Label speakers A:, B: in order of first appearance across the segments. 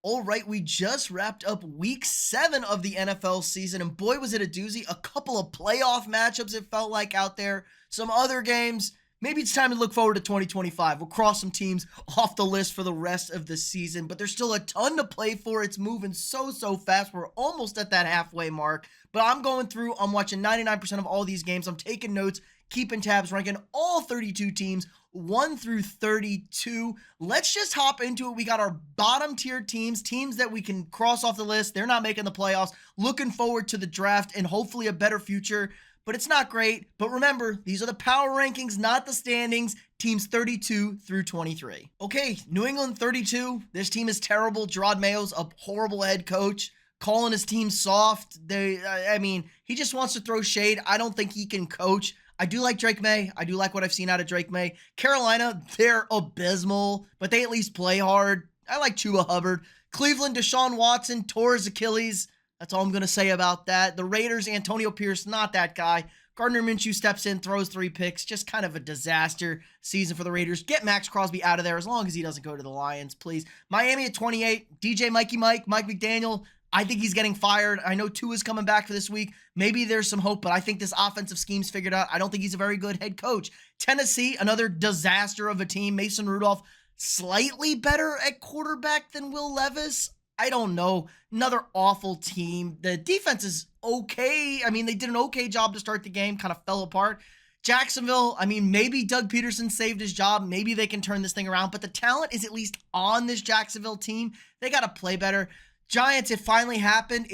A: All right, we just wrapped up week 7 of the NFL season, and boy, was it a doozy. A couple of playoff matchups, it felt like out there. Some other games. Maybe it's time to look forward to 2025. We'll cross some teams off the list for the rest of the season, but there's still a ton to play for. It's moving so fast. We're almost at that halfway mark, but I'm going through, I'm watching 99% of all these games. I'm taking notes, keeping tabs, ranking all 32 teams 1 through 32. Let's just hop into it. We got our bottom tier teams that we can cross off the list. They're not making the playoffs. Looking forward to the draft and hopefully a better future, but it's not great. But remember, these are the power rankings, not the standings. Teams 32 through 23. Okay, New England 32. This team is terrible. Gerard Mayo's a horrible head coach. Calling his team soft. He just wants to throw shade. I don't think he can coach. I do like Drake May. I do like what I've seen out of Drake May. Carolina, they're abysmal, but they at least play hard. I like Chuba Hubbard. Cleveland, Deshaun Watson tore his Achilles. That's all I'm going to say about that. The Raiders, Antonio Pierce, not that guy. Gardner Minshew steps in, throws 3 picks. Just kind of a disaster season for the Raiders. Get Max Crosby out of there as long as he doesn't go to the Lions, please. Miami at 28. DJ Mike McDaniel. I think he's getting fired. I know Tua's coming back for this week. Maybe there's some hope, but I think this offensive scheme's figured out. I don't think he's a very good head coach. Tennessee, another disaster of a team. Mason Rudolph, slightly better at quarterback than Will Levis. I don't know. Another awful team. The defense is okay. I mean, they did an okay job to start the game, kind of fell apart. Jacksonville, maybe Doug Peterson saved his job. Maybe they can turn this thing around, but the talent is at least on this Jacksonville team. They got to play better. Giants, it finally happened.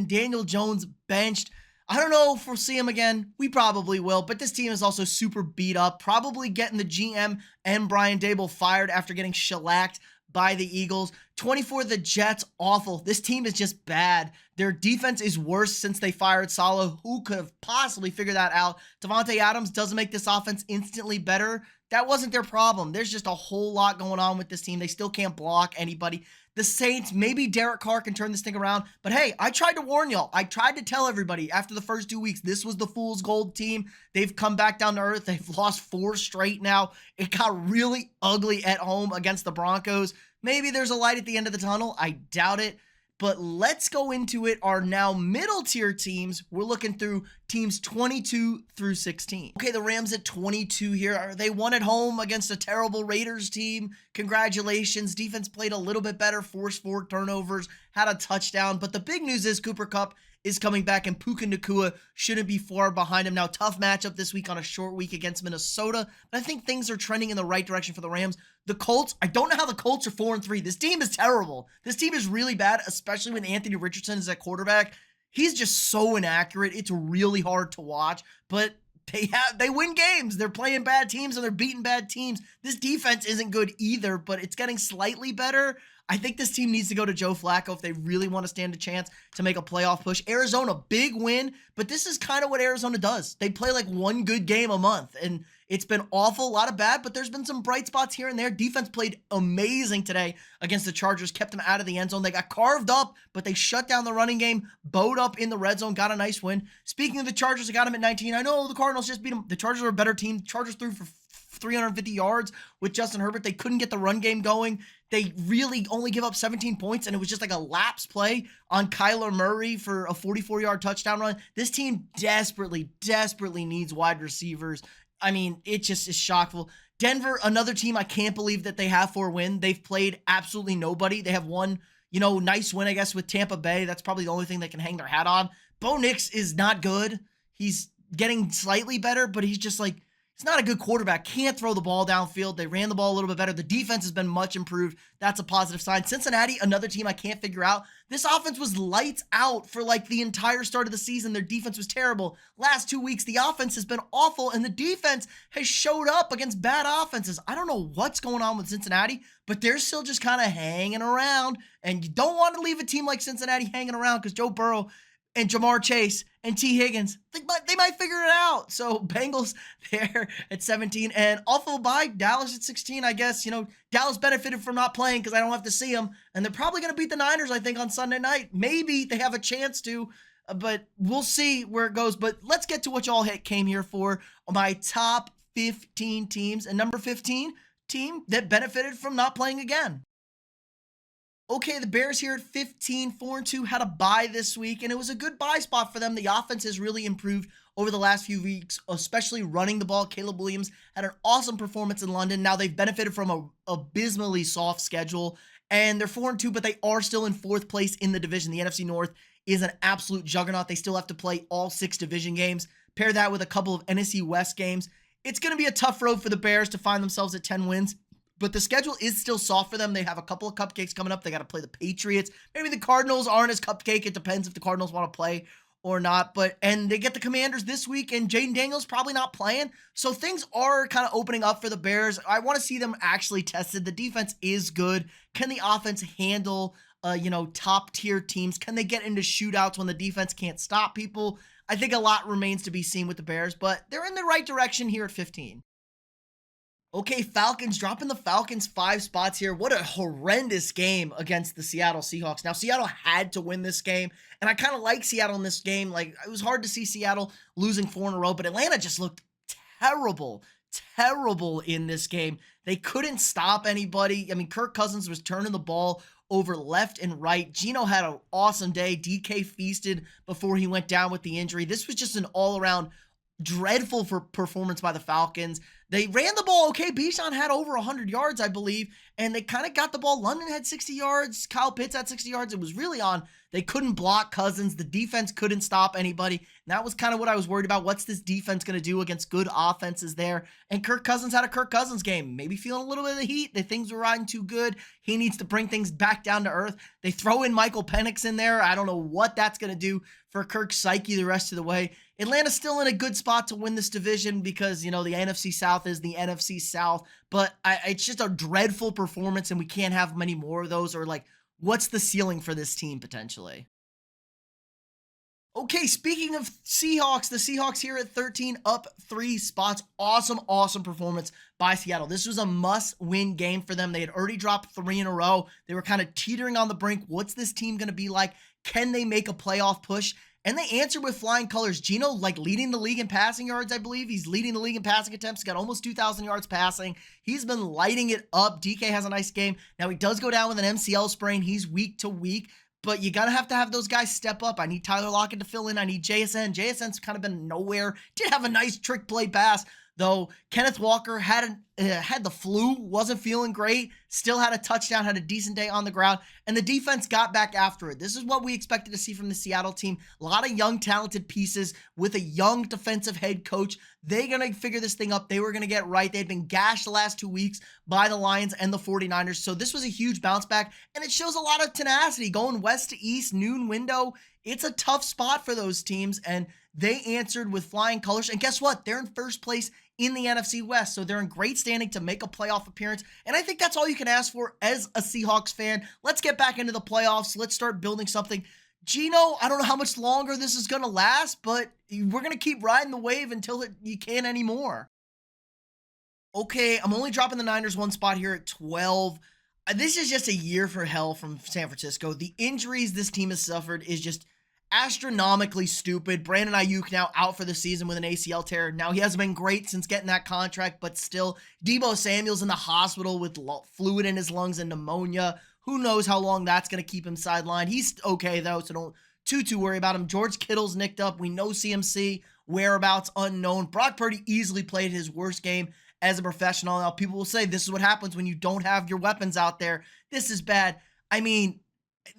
A: Daniel Jones benched. I don't know if we'll see him again. We probably will, but this team is also super beat up. Probably getting the GM and Brian Daboll fired after getting shellacked by the Eagles. 24, the Jets, awful. This team is just bad. Their defense is worse since they fired Saleh. Who could have possibly figured that out? Davante Adams doesn't make this offense instantly better. That wasn't their problem. There's just a whole lot going on with this team. They still can't block anybody. The Saints, maybe Derek Carr can turn this thing around. But hey, I tried to warn y'all. I tried to tell everybody after the first 2 weeks, this was the fool's gold team. They've come back down to earth. They've lost 4 straight now. It got really ugly at home against the Broncos. Maybe there's a light at the end of the tunnel. I doubt it. But let's go into it. Our now middle tier teams. We're looking through teams 22 through 16. Okay, the Rams at 22 here. They won at home against a terrible Raiders team. Congratulations. Defense played a little bit better, forced 4 turnovers, had a touchdown. But the big news is Cooper Kupp is coming back, and Puka Nacua shouldn't be far behind him. Now, tough matchup this week on a short week against Minnesota, but I think things are trending in the right direction for the Rams. The Colts, I don't know how the Colts are 4-3. This team is terrible. This team is really bad, especially when Anthony Richardson is at quarterback. He's just so inaccurate. It's really hard to watch, but they win games. They're playing bad teams and they're beating bad teams. This defense isn't good either, but it's getting slightly better. I think this team needs to go to Joe Flacco if they really want to stand a chance to make a playoff push. Arizona, big win, but this is kind of what Arizona does. They play like one good game a month, and it's been awful, a lot of bad, but there's been some bright spots here and there. Defense played amazing today against the Chargers, kept them out of the end zone. They got carved up, but they shut down the running game, bowed up in the red zone, got a nice win. Speaking of the Chargers, I got them at 19. I know the Cardinals just beat them. The Chargers are a better team. The Chargers threw for 350 yards with Justin Herbert. They couldn't get the run game going. They really only give up 17 points, and it was just like a lapse play on Kyler Murray for a 44-yard touchdown run. This team desperately needs wide receivers. It just is shockful. Denver, another team I can't believe that they have 4 wins. They've played absolutely nobody. They have one, nice win, I guess, with Tampa Bay. That's probably the only thing they can hang their hat on. Bo Nix is not good. He's getting slightly better, but he's just like, he's not a good quarterback. Can't throw the ball downfield. They ran the ball a little bit better. The defense has been much improved. That's a positive sign. Cincinnati, another team I can't figure out. This offense was lights out for like the entire start of the season. Their defense was terrible. Last 2 weeks, the offense has been awful, and the defense has showed up against bad offenses. I don't know what's going on with Cincinnati, but they're still just kind of hanging around, and you don't want to leave a team like Cincinnati hanging around because Joe Burrow and Jamar Chase and T. Higgins, they might figure it out. So Bengals there at 17, and awful by Dallas at 16, I guess. Dallas benefited from not playing because I don't have to see them, and they're probably going to beat the Niners, I think, on Sunday night. Maybe they have a chance to, but we'll see where it goes. But let's get to what y'all came here for, my top 15 teams, and number 15, team that benefited from not playing again. Okay, the Bears here at 15, 4-2 had a bye this week, and it was a good bye spot for them. The offense has really improved over the last few weeks, especially running the ball. Caleb Williams had an awesome performance in London. Now they've benefited from a abysmally soft schedule, and they're 4-2, but they are still in fourth place in the division. The NFC North is an absolute juggernaut. They still have to play all 6 division games. Pair that with a couple of NFC West games. It's going to be a tough road for the Bears to find themselves at 10 wins. But the schedule is still soft for them. They have a couple of cupcakes coming up. They got to play the Patriots. Maybe the Cardinals aren't as cupcake. It depends if the Cardinals want to play or not. And they get the Commanders this week, and Jaden Daniels probably not playing. So things are kind of opening up for the Bears. I want to see them actually tested. The defense is good. Can the offense handle, top tier teams? Can they get into shootouts when the defense can't stop people? I think a lot remains to be seen with the Bears, but they're in the right direction here at 15. Okay, Falcons dropping the Falcons 5 spots here. What a horrendous game against the Seattle Seahawks. Now, Seattle had to win this game, and I kind of like Seattle in this game. Like, it was hard to see Seattle losing 4 in a row, but Atlanta just looked terrible, terrible in this game. They couldn't stop anybody. I mean, Kirk Cousins was turning the ball over left and right. Geno had an awesome day. DK feasted before he went down with the injury. This was just an all-around dreadful for performance by the Falcons. They ran the ball okay. Bijan had over 100 yards, I believe, and they kind of got the ball. London had 60 yards. Kyle Pitts had 60 yards. It was really on. They couldn't block Cousins. The defense couldn't stop anybody. And that was kind of what I was worried about. What's this defense going to do against good offenses there? And Kirk Cousins had a Kirk Cousins game. Maybe feeling a little bit of the heat. The things were riding too good. He needs to bring things back down to earth. They throw in Michael Penix in there. I don't know what that's going to do for Kirk's psyche the rest of the way. Atlanta's still in a good spot to win this division because, the NFC South is the NFC South, but it's just a dreadful performance, and we can't have many more of those. Or what's the ceiling for this team potentially? Okay, speaking of Seahawks, the Seahawks here at 13, up 3 spots. Awesome, awesome performance by Seattle. This was a must-win game for them. They had already dropped 3 in a row. They were kind of teetering on the brink. What's this team going to be like? Can they make a playoff push? And they answered with flying colors. Geno, leading the league in passing yards, I believe. He's leading the league in passing attempts. He got almost 2,000 yards passing. He's been lighting it up. DK has a nice game. Now, he does go down with an MCL sprain. He's week to week. But you got to have those guys step up. I need Tyler Lockett to fill in. I need JSN. JSN's kind of been nowhere. Did have a nice trick play pass, though. Kenneth Walker had the flu, wasn't feeling great, still had a touchdown, had a decent day on the ground, and the defense got back after it. This is what we expected to see from the Seattle team. A lot of young, talented pieces with a young defensive head coach. They're going to figure this thing up. They were going to get right. They'd been gashed the last 2 weeks by the Lions and the 49ers, so this was a huge bounce back, and it shows a lot of tenacity. Going west to east, noon window, it's a tough spot for those teams, and they answered with flying colors. And guess what? They're in first place in the NFC West, so they're in great standing to make a playoff appearance. And I think that's all you can ask for as a Seahawks fan. Let's get back into the playoffs. Let's start building something. Geno, I don't know how much longer this is going to last, but we're going to keep riding the wave until you can't anymore. Okay, I'm only dropping the Niners 1 spot here at 12. This is just a year for hell from San Francisco. The injuries this team has suffered is just astronomically stupid. Brandon Ayuk now out for the season with an ACL tear. Now, he hasn't been great since getting that contract, but still, Deebo Samuel's in the hospital with fluid in his lungs and pneumonia. Who knows how long that's going to keep him sidelined. He's okay, though, so don't too worry about him. George Kittle's nicked up. We know CMC, whereabouts unknown. Brock Purdy easily played his worst game as a professional. Now, people will say this is what happens when you don't have your weapons out there. This is bad. I mean,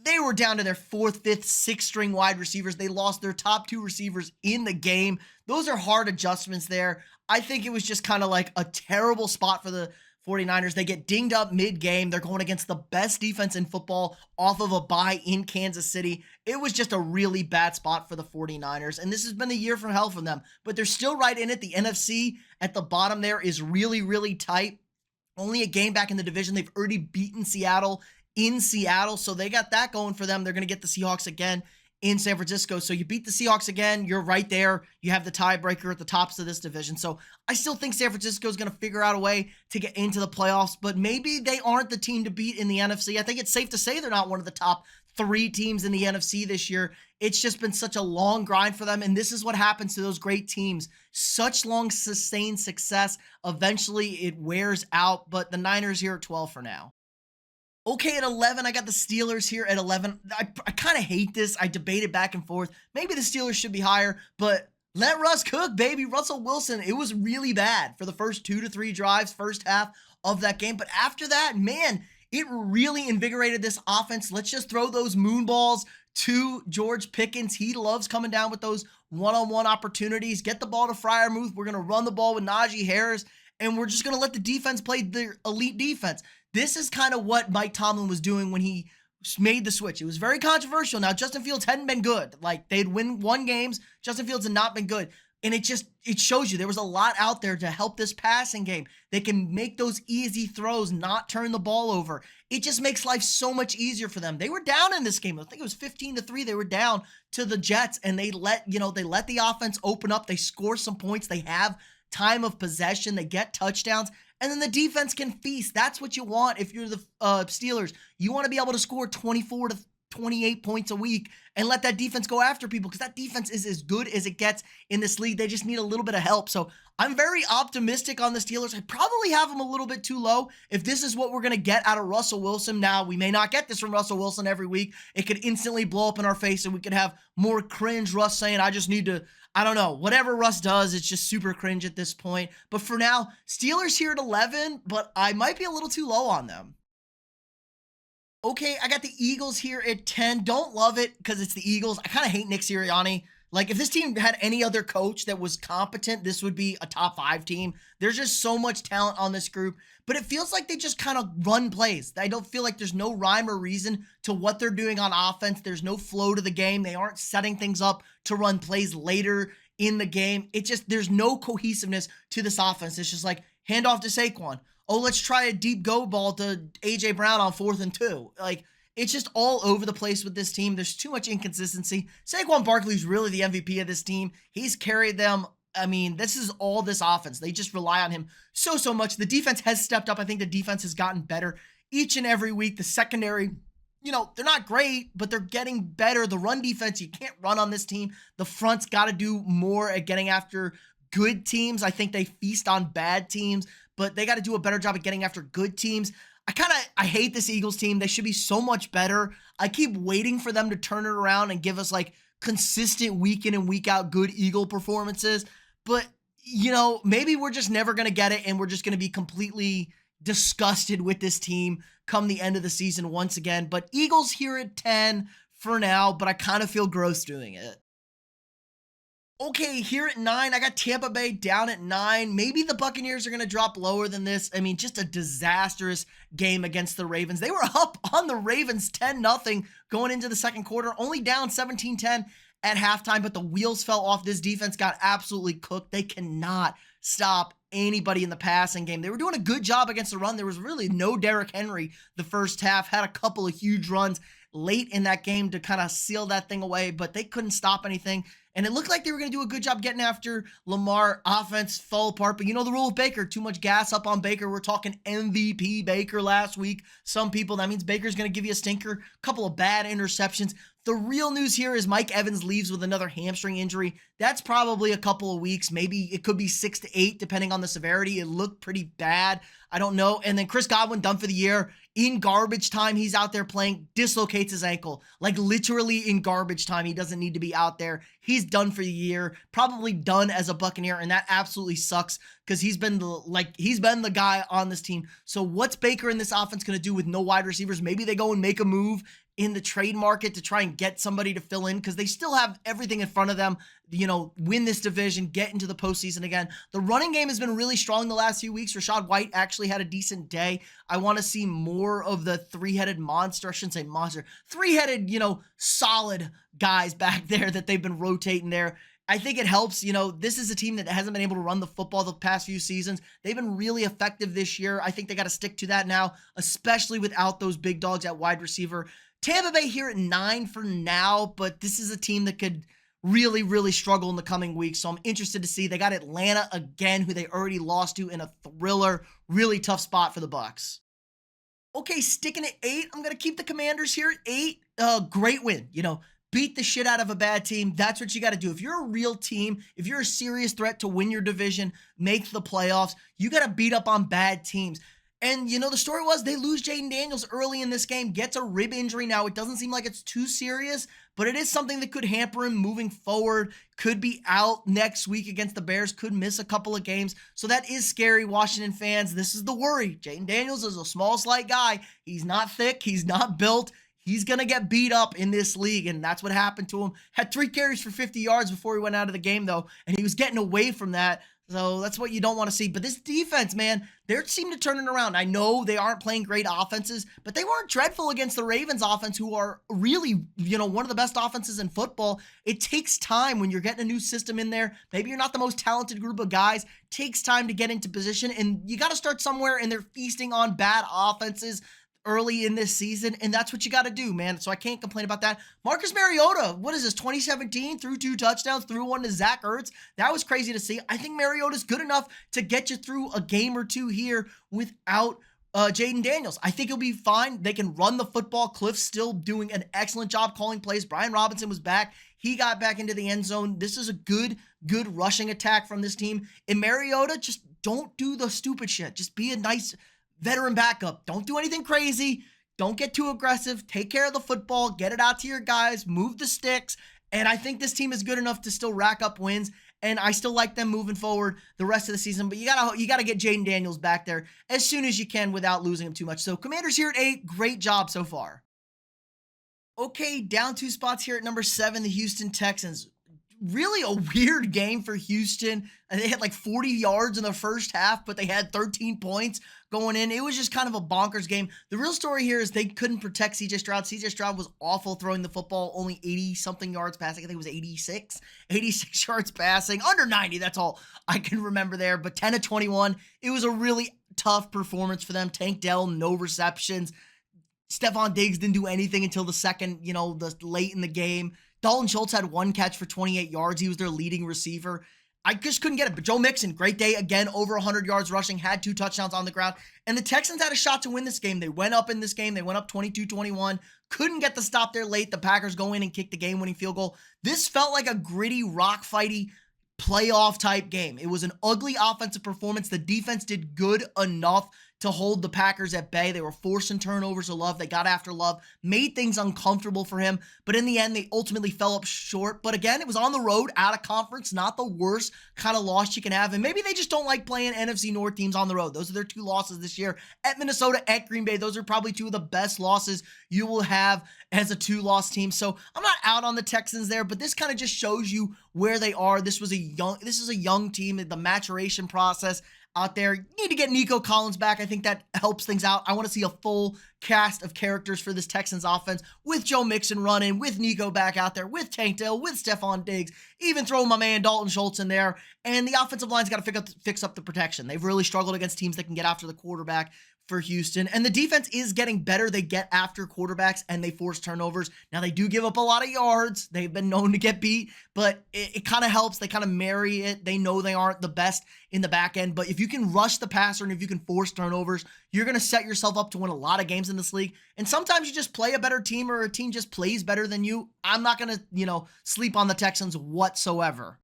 A: they were down to their 4th, 5th, 6th string wide receivers. They lost their top 2 receivers in the game. Those are hard adjustments there. I think it was just kind of like a terrible spot for the 49ers. They get dinged up mid-game. They're going against the best defense in football off of a bye in Kansas City. It was just a really bad spot for the 49ers, and this has been a year from hell for them. But they're still right in it. The NFC at the bottom there is really, really tight. Only a game back in the division. They've already beaten Seattle in Seattle, so they got that going for them. They're going to get the Seahawks again in San Francisco. So you beat the Seahawks again, you're right there. You have the tiebreaker at the tops of this division. So I still think San Francisco is going to figure out a way to get into the playoffs, but maybe they aren't the team to beat in the NFC. I think it's safe to say they're not one of the top 3 teams in the NFC this year. It's just been such a long grind for them, and this is what happens to those great teams. Such long sustained success. Eventually it wears out, but the Niners here at 12 for now. Okay, at 11, I got the Steelers here at 11. I kind of hate this. I debated back and forth. Maybe the Steelers should be higher, but let Russ cook, baby. Russell Wilson, it was really bad for the first 2 to 3 drives, first half of that game. But after that, man, it really invigorated this offense. Let's just throw those moon balls to George Pickens. He loves coming down with those one-on-one opportunities. Get the ball to Freiermuth. We're going to run the ball with Najee Harris, and we're just going to let the defense play their elite defense. This is kind of what Mike Tomlin was doing when he made the switch. It was very controversial. Now, Justin Fields hadn't been good. Like, they'd won games. Justin Fields had not been good. And it shows you there was a lot out there to help this passing game. They can make those easy throws, not turn the ball over. It just makes life so much easier for them. They were down in this game. I think it was 15-3. They were down to the Jets, and they let the offense open up. They score some points. They have time of possession. They get touchdowns. And then the defense can feast. That's what you want if you're the Steelers. You want to be able to score 24 to 28 points a week and let that defense go after people, because that defense is as good as it gets in this league. They just need a little bit of help. So I'm very optimistic on the Steelers. I probably have them a little bit too low. If this is what we're going to get out of Russell Wilson, now we may not get this from Russell Wilson every week. It could instantly blow up in our face and we could have more cringe Russ saying, I just need to, I don't know, whatever Russ does, it's just super cringe at this point. But for now, Steelers here at 11, but I might be a little too low on them. Okay, I got the Eagles here at 10. Don't love it because it's the Eagles. I kind of hate Nick Sirianni. Like, if this team had any other coach that was competent, this would be a top 5 team. There's just so much talent on this group, but it feels like they just kind of run plays. I don't feel like there's no rhyme or reason to what they're doing on offense. There's no flow to the game. They aren't setting things up to run plays later in the game. There's no cohesiveness to this offense. It's just like, hand off to Saquon. Oh, let's try a deep go ball to A.J. Brown on 4th and 2. Like, it's just all over the place with this team. There's too much inconsistency. Saquon Barkley's really the MVP of this team. He's carried them. I mean, this is all this offense. They just rely on him so much. The defense has stepped up. I think the defense has gotten better each and every week. The secondary, they're not great, but they're getting better. The run defense, you can't run on this team. The front's got to do more at getting after good teams. I think they feast on bad teams, but they got to do a better job at getting after good teams. I hate this Eagles team. They should be so much better. I keep waiting for them to turn it around and give us like consistent week in and week out good Eagle performances. But, maybe we're just never going to get it, and we're just going to be completely disgusted with this team come the end of the season once again. But Eagles here at 10 for now, but I kind of feel gross doing it. Okay, here at 9, I got Tampa Bay down at 9. Maybe the Buccaneers are going to drop lower than this. I mean, just a disastrous game against the Ravens. They were up on the Ravens 10-0 going into the second quarter, only down 17-10 at halftime, but the wheels fell off. This defense got absolutely cooked. They cannot stop anybody in the passing game. They were doing a good job against the run. There was really no Derrick Henry the first half, had a couple of huge runs late in that game to kind of seal that thing away, but they couldn't stop anything. And it looked like they were going to do a good job getting after Lamar. Offense fell apart, but the rule of Baker, too much gas up on Baker. We're talking MVP Baker last week. Some people, that means Baker's going to give you a stinker, a couple of bad interceptions. The real news here is Mike Evans leaves with another hamstring injury. That's probably a couple of weeks. Maybe it could be 6 to 8, depending on the severity. It looked pretty bad. I don't know. And then Chris Godwin done for the year. In garbage time, he's out there playing, dislocates his ankle. Like literally in garbage time, he doesn't need to be out there. He's done for the year, probably done as a Buccaneer, and that absolutely sucks because he's been the guy on this team. So what's Baker in this offense going to do with no wide receivers? Maybe they go and make a move in the trade market to try and get somebody to fill in because they still have everything in front of them, win this division, get into the postseason again. The running game has been really strong the last few weeks. Rachaad White actually had a decent day. I want to see more of the three-headed monster. I shouldn't say monster. Three-headed, solid guys back there that they've been rotating there. I think it helps. This is a team that hasn't been able to run the football the past few seasons. They've been really effective this year. I think they got to stick to that now, especially without those big dogs at wide receiver. Tampa Bay here at 9 for now, but this is a team that could really, really struggle in the coming weeks. So I'm interested to see. They got Atlanta again, who they already lost to in a thriller, really tough spot for the Bucs. Okay, sticking at 8. I'm going to keep the Commanders here at 8. Great win. Beat the shit out of a bad team. That's what you got to do. If you're a real team, if you're a serious threat to win your division, make the playoffs, you got to beat up on bad teams. And, the story was they lose Jaden Daniels early in this game, gets a rib injury. Now, it doesn't seem like it's too serious, but it is something that could hamper him moving forward. Could be out next week against the Bears, could miss a couple of games. So that is scary, Washington fans. This is the worry. Jaden Daniels is a small, slight guy. He's not thick. He's not built. He's going to get beat up in this league, and that's what happened to him. Had 3 carries for 50 yards before he went out of the game, though, and he was getting away from that. So that's what you don't want to see. But this defense, man, they seem to turn it around. I know they aren't playing great offenses, but they weren't dreadful against the Ravens offense, who are really, one of the best offenses in football. It takes time when you're getting a new system in there. Maybe you're not the most talented group of guys. It takes time to get into position, and you got to start somewhere, and they're feasting on bad offenses early in this season, and that's what you got to do, man. So I can't complain about that. Marcus Mariota, what is this, 2017, threw 2 touchdowns, threw 1 to Zach Ertz. That was crazy to see. I think Mariota's good enough to get you through a game or two here without Jaden Daniels. I think he'll be fine. They can run the football. Cliff's still doing an excellent job calling plays. Brian Robinson was back. He got back into the end zone. This is a good rushing attack from this team. And Mariota, just don't do the stupid shit. Just be a nice veteran backup. Don't do anything crazy. Don't get too aggressive. Take care of the football. Get it out to your guys. Move the sticks. And I think this team is good enough to still rack up wins. And I still like them moving forward the rest of the season. But you gotta get Jaden Daniels back there as soon as you can without losing him too much. So Commanders here at 8. Great job so far. Okay, down 2 spots here at number 7, the Houston Texans. Really a weird game for Houston. They had like 40 yards in the first half, but they had 13 points going in. It was just kind of a bonkers game. The real story here is they couldn't protect CJ Stroud. CJ Stroud was awful throwing the football, only 80-something yards passing. I think it was 86 yards passing, under 90. That's all I can remember there, but 10 of 21. It was a really tough performance for them. Tank Dell, no receptions. Stephon Diggs didn't do anything until the second, the late in the game. Dalton Schultz had 1 catch for 28 yards. He was their leading receiver. I just couldn't get it. But Joe Mixon, great day. Again, over 100 yards rushing, had 2 touchdowns on the ground. And the Texans had a shot to win this game. They went up in this game. They went up 22-21. Couldn't get the stop there late. The Packers go in and kick the game-winning field goal. This felt like a gritty, rock-fighty, playoff type game. It was an ugly offensive performance. The defense did good enough to hold the Packers at bay. They were forcing turnovers of Love. They got after Love, made things uncomfortable for him. But in the end, they ultimately fell up short. But again, it was on the road, out of conference, not the worst kind of loss you can have. And maybe they just don't like playing NFC North teams on the road. Those are their 2 losses this year. At Minnesota, at Green Bay, those are probably 2 of the best losses you will have as a 2-loss team. So I'm not out on the Texans there, but this kind of just shows you where they are. This is a young team. The maturation process out there. You need to get Nico Collins back. I think that helps things out. I want to see a full cast of characters for this Texans offense with Joe Mixon running, with Nico back out there, with Tank Dell, with Stephon Diggs, even throw my man Dalton Schultz in there. And the offensive line's got to fix up the protection. They've really struggled against teams that can get after the quarterback for Houston. And the defense is getting better. They get after quarterbacks and they force turnovers. Now they do give up a lot of yards. They've been known to get beat, but it kind of helps. They kind of marry it. They know they aren't the best in the back end, but if you can rush the passer and if you can force turnovers, you're going to set yourself up to win a lot of games in this league. And sometimes you just play a better team or a team just plays better than you. I'm not going to, sleep on the Texans whatsoever.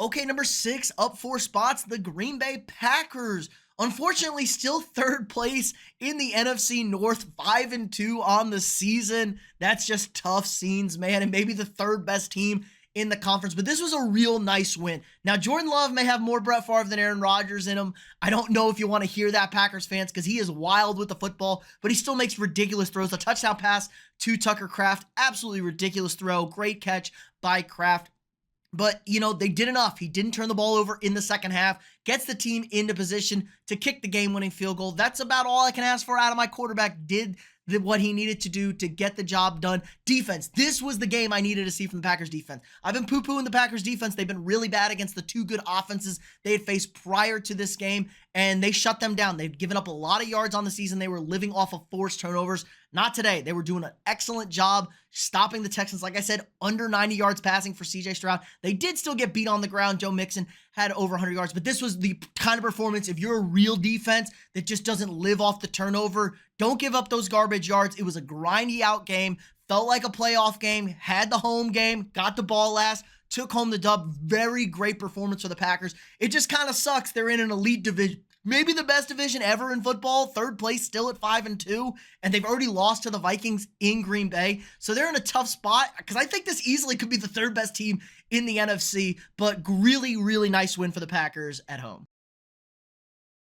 A: Okay, number 6, up 4 spots, the Green Bay Packers. Unfortunately, still 3rd place in the NFC North, 5-2 on the season. That's just tough scenes, man, and maybe the 3rd best team in the conference, but this was a real nice win. Now, Jordan Love may have more Brett Favre than Aaron Rodgers in him. I don't know if you want to hear that, Packers fans, because he is wild with the football, but he still makes ridiculous throws. A touchdown pass to Tucker Kraft, absolutely ridiculous throw. Great catch by Kraft. But, they did enough. He didn't turn the ball over in the second half, gets the team into position to kick the game-winning field goal. That's about all I can ask for out of my quarterback. Did what he needed to do to get the job done. Defense. This was the game I needed to see from the Packers defense. I've been poo-pooing the Packers defense. They've been really bad against the 2 good offenses they had faced prior to this game, and they shut them down. They've given up a lot of yards on the season. They were living off of forced turnovers. Not today. They were doing an excellent job stopping the Texans. Like I said, under 90 yards passing for CJ Stroud. They did still get beat on the ground. Joe Mixon had over 100 yards, but this was the kind of performance, if you're a real defense that just doesn't live off the turnover, don't give up those garbage yards. It was a grindy out game, felt like a playoff game, had the home game, got the ball last, took home the dub. Very great performance for the Packers. It just kind of sucks. They're in an elite maybe the best division ever in football. Third place still at 5-2, and they've already lost to the Vikings in Green Bay. So they're in a tough spot because I think this easily could be the third best team in the NFC, but really, really nice win for the Packers at home.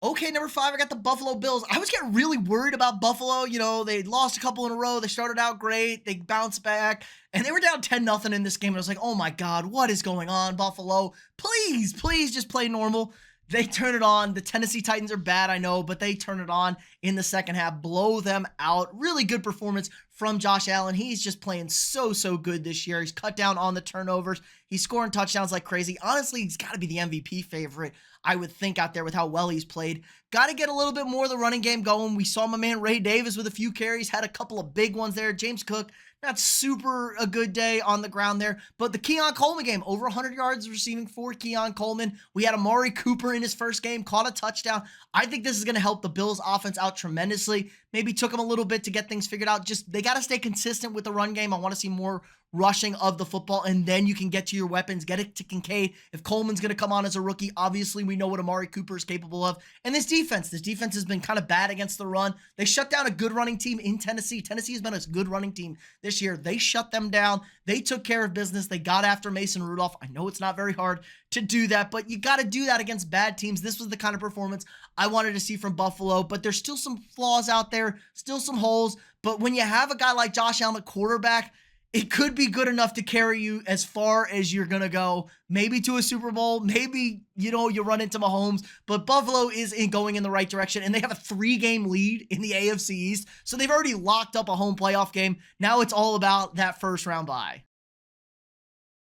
A: Okay, number 5, I got the Buffalo Bills. I was getting really worried about Buffalo. You know, they lost a couple in a row. They started out great. They bounced back, and they were down 10-0 in this game. And I was like, oh my God, what is going on, Buffalo? Please, please just play normal. They turn it on. The Tennessee Titans are bad, I know, but they turn it on in the second half, blow them out. Really good performance from Josh Allen. He's just playing so, so good this year. He's cut down on the turnovers. He's scoring touchdowns like crazy. Honestly, he's got to be the MVP favorite, I would think, out there with how well he's played. Got to get a little bit more of the running game going. We saw my man Ray Davis with a few carries, had a couple of big ones there. James Cook, not super a good day on the ground there, but the Keon Coleman game, over 100 yards receiving for Keon Coleman. We had Amari Cooper in his first game, caught a touchdown. I think this is going to help the Bills offense out tremendously. Maybe took them a little bit to get things figured out. Just, they got to stay consistent with the run game. I want to see more rushing of the football, and then you can get to your weapons, get it to Kincaid. If Coleman's going to come on as a rookie, obviously we know what Amari Cooper is capable of. And this defense has been kind of bad against the run. They shut down a good running team in Tennessee. Tennessee has been a good running team this year. They shut them down. They took care of business. They got after Mason Rudolph. I know it's not very hard to do that, but you got to do that against bad teams. This was the kind of performance I wanted to see from Buffalo, but there's still some flaws out there, still some holes. But when you have a guy like Josh Allen at quarterback, it could be good enough to carry you as far as you're going to go, maybe to a Super Bowl, maybe, you run into Mahomes, but Buffalo is going in the right direction, and they have a 3-game lead in the AFC East, so they've already locked up a home playoff game. Now it's all about that first round bye.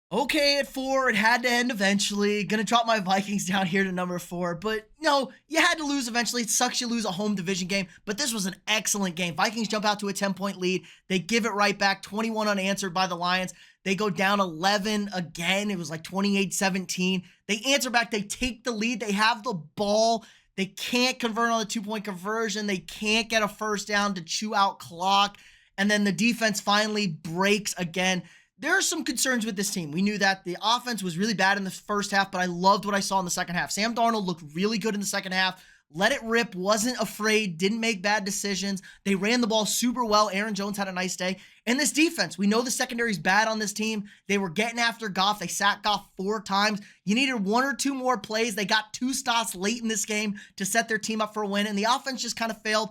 A: Okay, at 4, it had to end eventually. Gonna drop my Vikings down here to number 4, but no, you had to lose eventually. It sucks you lose a home division game, but this was an excellent game. Vikings jump out to a 10-point lead. They give it right back, 21 unanswered by the Lions. They go down 11 again. It was like 28-17. They answer back. They take the lead. They have the ball. They can't convert on the 2-point conversion. They can't get a first down to chew out clock. And then the defense finally breaks again. There are some concerns with this team. We knew that the offense was really bad in the first half, but I loved what I saw in the second half. Sam Darnold looked really good in the second half. Let it rip, wasn't afraid, didn't make bad decisions. They ran the ball super well. Aaron Jones had a nice day. And this defense, we know the secondary's bad on this team. They were getting after Goff. They sacked Goff 4 times. You needed 1 or 2 more plays. They got 2 stops late in this game to set their team up for a win, and the offense just kind of failed.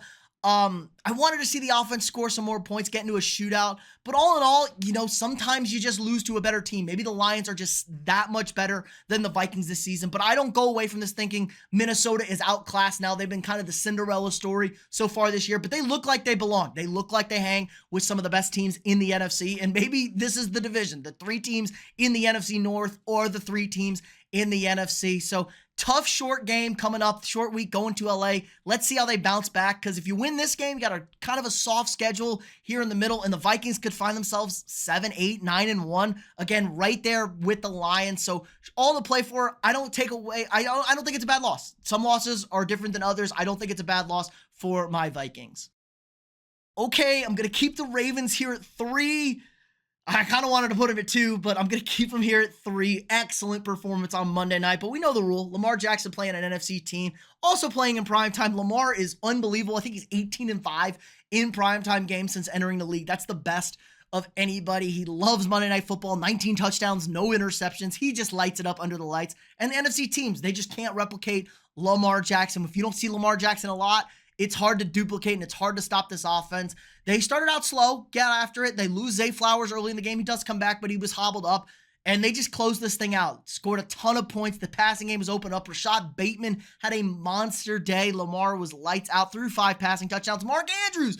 A: I wanted to see the offense score some more points, get into a shootout, but all in all, sometimes you just lose to a better team. Maybe the Lions are just that much better than the Vikings this season, but I don't go away from this thinking Minnesota is outclassed now. They've been kind of the Cinderella story so far this year, but they look like they belong. They look like they hang with some of the best teams in the NFC, and maybe this is the division, the 3 teams in the NFC North or the 3 teams in the NFC. So tough short game coming up, short week going to LA. Let's see how they bounce back, because if you win this game, you got a kind of a soft schedule here in the middle, and the Vikings could find themselves 7, 8, 9-1 again, right there with the Lions. So all to play for. I don't take away. I don't think it's a bad loss. Some losses are different than others. I don't think it's a bad loss for my Vikings. Okay, I'm gonna keep the Ravens here at 3. I kind of wanted to put him at 2, but I'm going to keep him here at 3. Excellent performance on Monday night, but we know the rule. Lamar Jackson playing an NFC team, also playing in primetime. Lamar is unbelievable. I think he's 18-5 in primetime games since entering the league. That's the best of anybody. He loves Monday Night Football, 19 touchdowns, no interceptions. He just lights it up under the lights. And the NFC teams, they just can't replicate Lamar Jackson. If you don't see Lamar Jackson a lot, it's hard to duplicate, and it's hard to stop this offense. They started out slow, get after it. They lose Zay Flowers early in the game. He does come back, but he was hobbled up, and they just closed this thing out. Scored a ton of points. The passing game was open up. Rashad Bateman had a monster day. Lamar was lights out, threw 5 passing touchdowns. Mark Andrews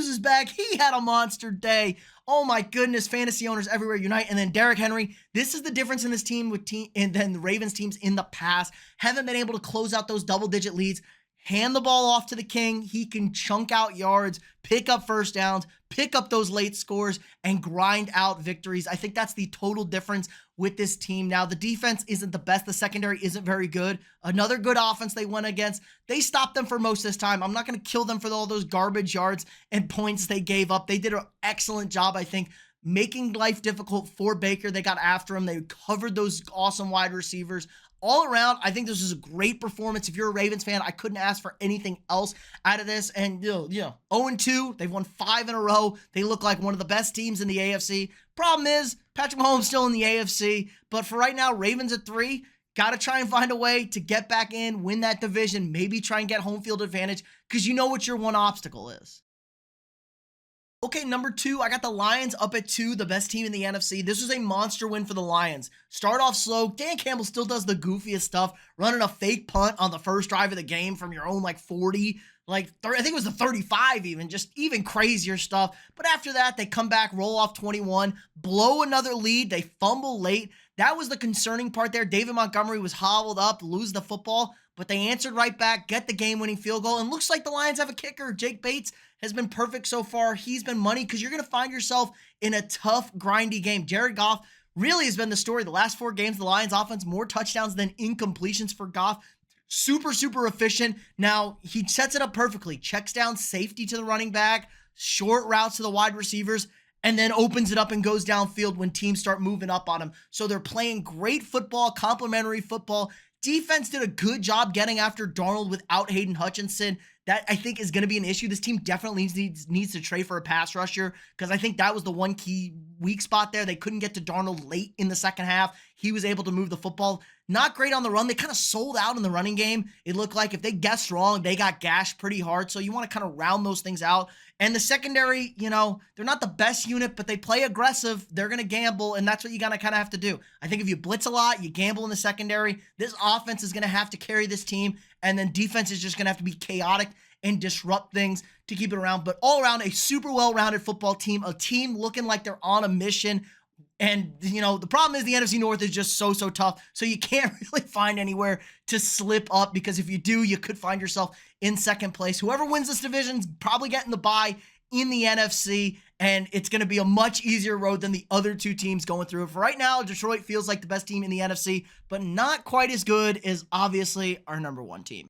A: is back. He had a monster day. Oh my goodness, fantasy owners everywhere unite. And then Derrick Henry, this is the difference in this team and then the Ravens teams in the past. Haven't been able to close out those double-digit leads. Hand the ball off to the king. He can chunk out yards, pick up first downs, pick up those late scores, and grind out victories. I think that's the total difference with this team. Now, the defense isn't the best. The secondary isn't very good. Another good offense they went against. They stopped them for most of this time. I'm not going to kill them for all those garbage yards and points they gave up. They did an excellent job, I think, making life difficult for Baker. They got after him. They covered those awesome wide receivers. all around, I think this is a great performance. If you're a Ravens fan, I couldn't ask for anything else out of this. And, 0-2, they've won 5 in a row. They look like one of the best teams in the AFC. Problem is, Patrick Mahomes still in the AFC. But for right now, Ravens at 3. Got to try and find a way to get back in, win that division, maybe try and get home field advantage, because you know what your one obstacle is. Okay, number 2, I got the Lions up at 2, the best team in the NFC. This was a monster win for the Lions. Start off slow. Dan Campbell still does the goofiest stuff, running a fake punt on the first drive of the game from your own 40, I think it was the 35 even, just even crazier stuff. But after that, they come back, roll off 21, blow another lead. They fumble late. That was the concerning part there. David Montgomery was hobbled up, lose the football, but they answered right back, get the game-winning field goal, and looks like the Lions have a kicker. Jake Bates has been perfect so far. He's been money because you're going to find yourself in a tough, grindy game. Jared Goff really has been the story. The last 4 games, the Lions offense, more touchdowns than incompletions for Goff. Super, super efficient. Now, he sets it up perfectly. Checks down safety to the running back, short routes to the wide receivers, and then opens it up and goes downfield when teams start moving up on him. So they're playing great football, complimentary football. Defense did a good job getting after Darnold without Hayden Hutchinson. That, I think, is going to be an issue. This team definitely needs to trade for a pass rusher, because I think that was the one key weak spot there. They couldn't get to Darnold late in the second half. He was able to move the football. Not great on the run. They kind of sold out in the running game. It looked like if they guessed wrong, they got gashed pretty hard. So you want to kind of round those things out. And the secondary, they're not the best unit, but they play aggressive. They're going to gamble, and that's what you got to kind of have to do. I think if you blitz a lot, you gamble in the secondary, this offense is going to have to carry this team, and then defense is just going to have to be chaotic and disrupt things to keep it around. But all around, a super well-rounded football team, a team looking like they're on a mission. And, the problem is the NFC North is just so tough. So you can't really find anywhere to slip up, because if you do, you could find yourself in second place. Whoever wins this division's probably getting the bye in the NFC, and it's going to be a much easier road than the other 2 teams going through it. For right now, Detroit feels like the best team in the NFC, but not quite as good as, obviously, our number 1 team.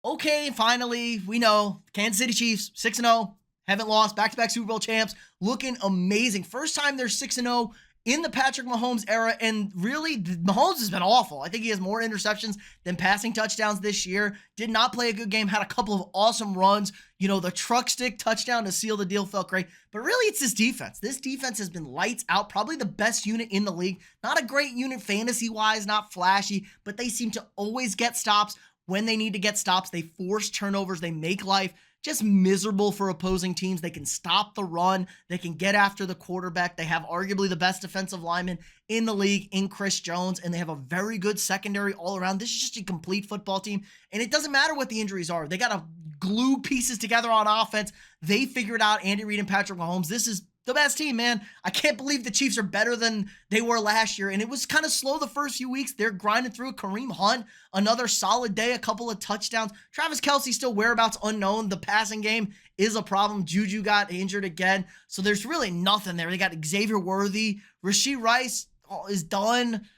A: Okay, finally, we know Kansas City Chiefs, 6-0. Haven't lost, back-to-back Super Bowl champs, looking amazing. First time they're 6-0 in the Patrick Mahomes era, and really, Mahomes has been awful. I think he has more interceptions than passing touchdowns this year. Did not play a good game, had a couple of awesome runs. The truck stick touchdown to seal the deal felt great. But really, it's this defense. This defense has been lights out, probably the best unit in the league. Not a great unit fantasy-wise, not flashy, but they seem to always get stops when they need to get stops. They force turnovers. They make life just miserable for opposing teams. They can stop the run. They can get after the quarterback. They have arguably the best defensive lineman in the league in Chris Jones, and they have a very good secondary all around. This is just a complete football team, and it doesn't matter what the injuries are. They got to glue pieces together on offense. They figured out Andy Reid and Patrick Mahomes. This is the best team, man. I can't believe the Chiefs are better than they were last year. And it was kind of slow the first few weeks. They're grinding through. Kareem Hunt, another solid day, a couple of touchdowns. Travis Kelce still whereabouts unknown. The passing game is a problem. Juju got injured again. So there's really nothing there. They got Xavier Worthy. Rashee Rice is done.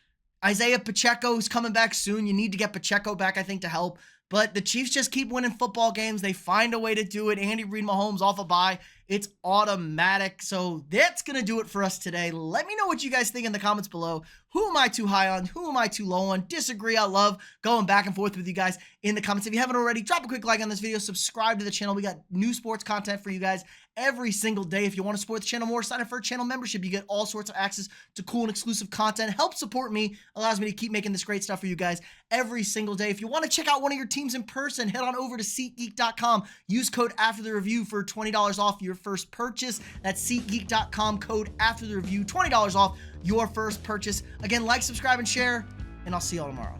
A: Isaiah Pacheco is coming back soon. You need to get Pacheco back, I think, to help. But the Chiefs just keep winning football games. They find a way to do it. Andy Reid, Mahomes off a bye. It's automatic. So that's going to do it for us today. Let me know what you guys think in the comments below. Who am I too high on? Who am I too low on? Disagree. I love going back and forth with you guys in the comments. If you haven't already, drop a quick like on this video. Subscribe to the channel. We got new sports content for you guys every single day. If you want to support the channel more, sign up for a channel membership. You get all sorts of access to cool and exclusive content. Help support me. Allows me to keep making this great stuff for you guys every single day. If you want to check out one of your teams in person, head on over to SeatGeek.com. Use code afterthereview for $20 off your first purchase. That's SeatGeek.com, code afterthereview, $20 off your first purchase. Again, like, subscribe, and share, and I'll see y'all tomorrow.